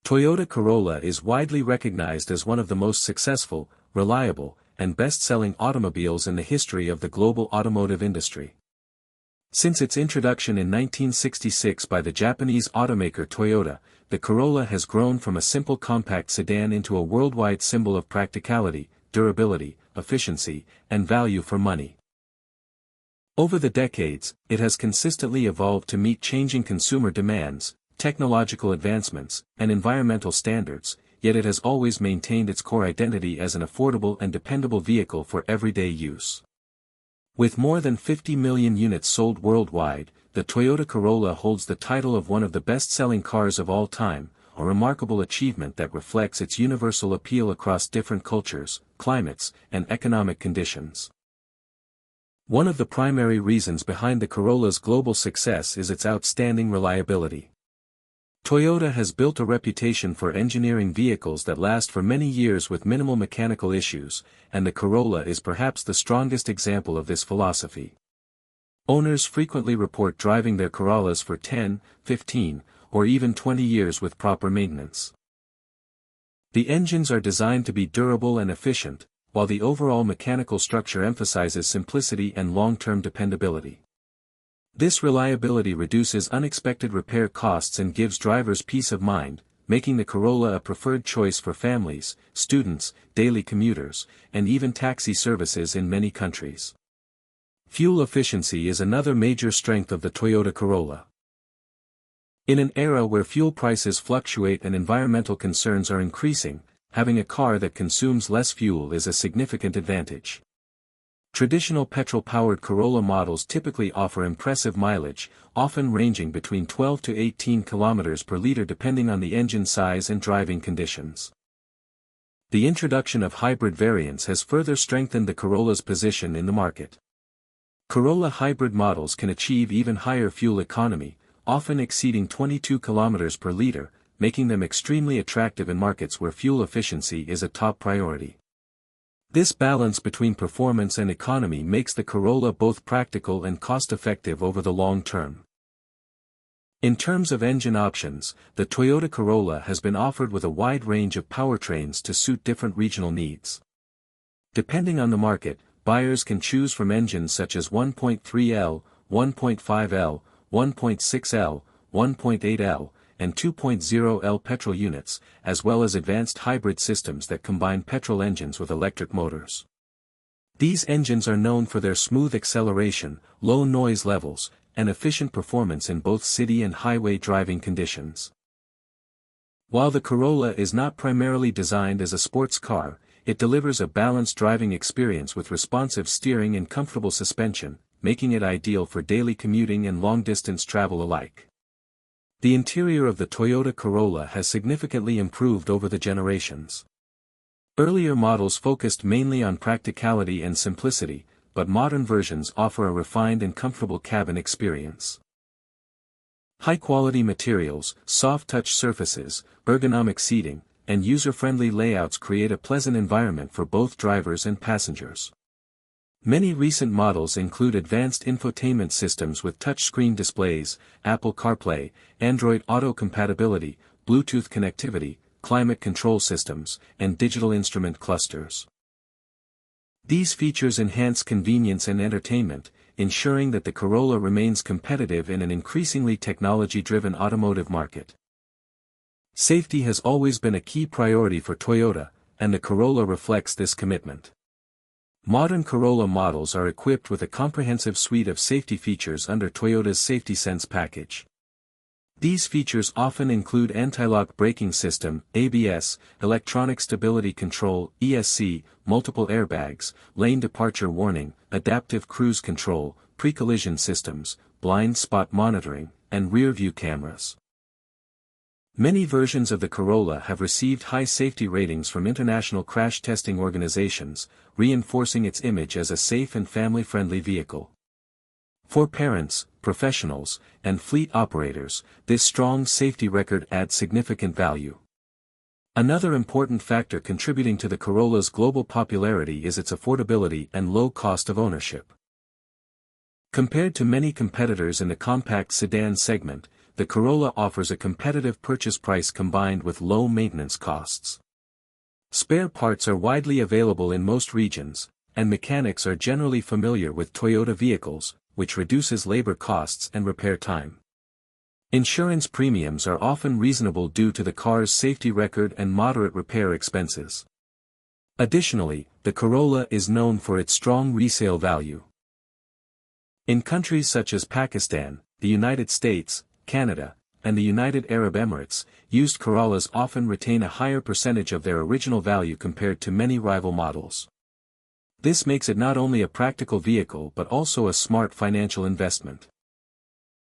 Toyota Corolla is widely recognized as one of the most successful, reliable, and best-selling automobiles in the history of the global automotive industry. Since its introduction in 1966 by the Japanese automaker Toyota, the Corolla has grown from a simple compact sedan into a worldwide symbol of practicality, durability, efficiency, and value for money. Over the decades, it has consistently evolved to meet changing consumer demands, technological advancements, and environmental standards, yet it has always maintained its core identity as an affordable and dependable vehicle for everyday use. With more than 50 million units sold worldwide, the Toyota Corolla holds the title of one of the best-selling cars of all time, a remarkable achievement that reflects its universal appeal across different cultures, climates, and economic conditions. One of the primary reasons behind the Corolla's global success is its outstanding reliability. Toyota has built a reputation for engineering vehicles that last for many years with minimal mechanical issues, and the Corolla is perhaps the strongest example of this philosophy. Owners frequently report driving their Corollas for 10, 15, or even 20 years with proper maintenance. The engines are designed to be durable and efficient, while the overall mechanical structure emphasizes simplicity and long-term dependability. This reliability reduces unexpected repair costs and gives drivers peace of mind, making the Corolla a preferred choice for families, students, daily commuters, and even taxi services in many countries. Fuel efficiency is another major strength of the Toyota Corolla. In an era where fuel prices fluctuate and environmental concerns are increasing, having a car that consumes less fuel is a significant advantage. Traditional petrol-powered Corolla models typically offer impressive mileage, often ranging between 12 to 18 km per liter depending on the engine size and driving conditions. The introduction of hybrid variants has further strengthened the Corolla's position in the market. Corolla hybrid models can achieve even higher fuel economy, often exceeding 22 km per liter, making them extremely attractive in markets where fuel efficiency is a top priority. This balance between performance and economy makes the Corolla both practical and cost-effective over the long term. In terms of engine options, the Toyota Corolla has been offered with a wide range of powertrains to suit different regional needs. Depending on the market, buyers can choose from engines such as 1.3L, 1.5L, 1.6L, 1.8L, and 2.0L petrol units, as well as advanced hybrid systems that combine petrol engines with electric motors. These engines are known for their smooth acceleration, low noise levels, and efficient performance in both city and highway driving conditions. While the Corolla is not primarily designed as a sports car, it delivers a balanced driving experience with responsive steering and comfortable suspension, making it ideal for daily commuting and long-distance travel alike. The interior of the Toyota Corolla has significantly improved over the generations. Earlier models focused mainly on practicality and simplicity, but modern versions offer a refined and comfortable cabin experience. High-quality materials, soft-touch surfaces, ergonomic seating, and user-friendly layouts create a pleasant environment for both drivers and passengers. Many recent models include advanced infotainment systems with touchscreen displays, Apple CarPlay, Android Auto compatibility, Bluetooth connectivity, climate control systems, and digital instrument clusters. These features enhance convenience and entertainment, ensuring that the Corolla remains competitive in an increasingly technology-driven automotive market. Safety has always been a key priority for Toyota, and the Corolla reflects this commitment. Modern Corolla models are equipped with a comprehensive suite of safety features under Toyota's Safety Sense package. These features often include anti-lock braking system, ABS, electronic stability control, ESC, multiple airbags, lane departure warning, adaptive cruise control, pre-collision systems, blind spot monitoring, and rear-view cameras. Many versions of the Corolla have received high safety ratings from international crash testing organizations, reinforcing its image as a safe and family-friendly vehicle. For parents, professionals, and fleet operators, this strong safety record adds significant value. Another important factor contributing to the Corolla's global popularity is its affordability and low cost of ownership. Compared to many competitors in the compact sedan segment, the Corolla offers a competitive purchase price combined with low maintenance costs. Spare parts are widely available in most regions, and mechanics are generally familiar with Toyota vehicles, which reduces labor costs and repair time. Insurance premiums are often reasonable due to the car's safety record and moderate repair expenses. Additionally, the Corolla is known for its strong resale value. In countries such as Pakistan, the United States, Canada, and the United Arab Emirates, used Corollas often retain a higher percentage of their original value compared to many rival models. This makes it not only a practical vehicle but also a smart financial investment.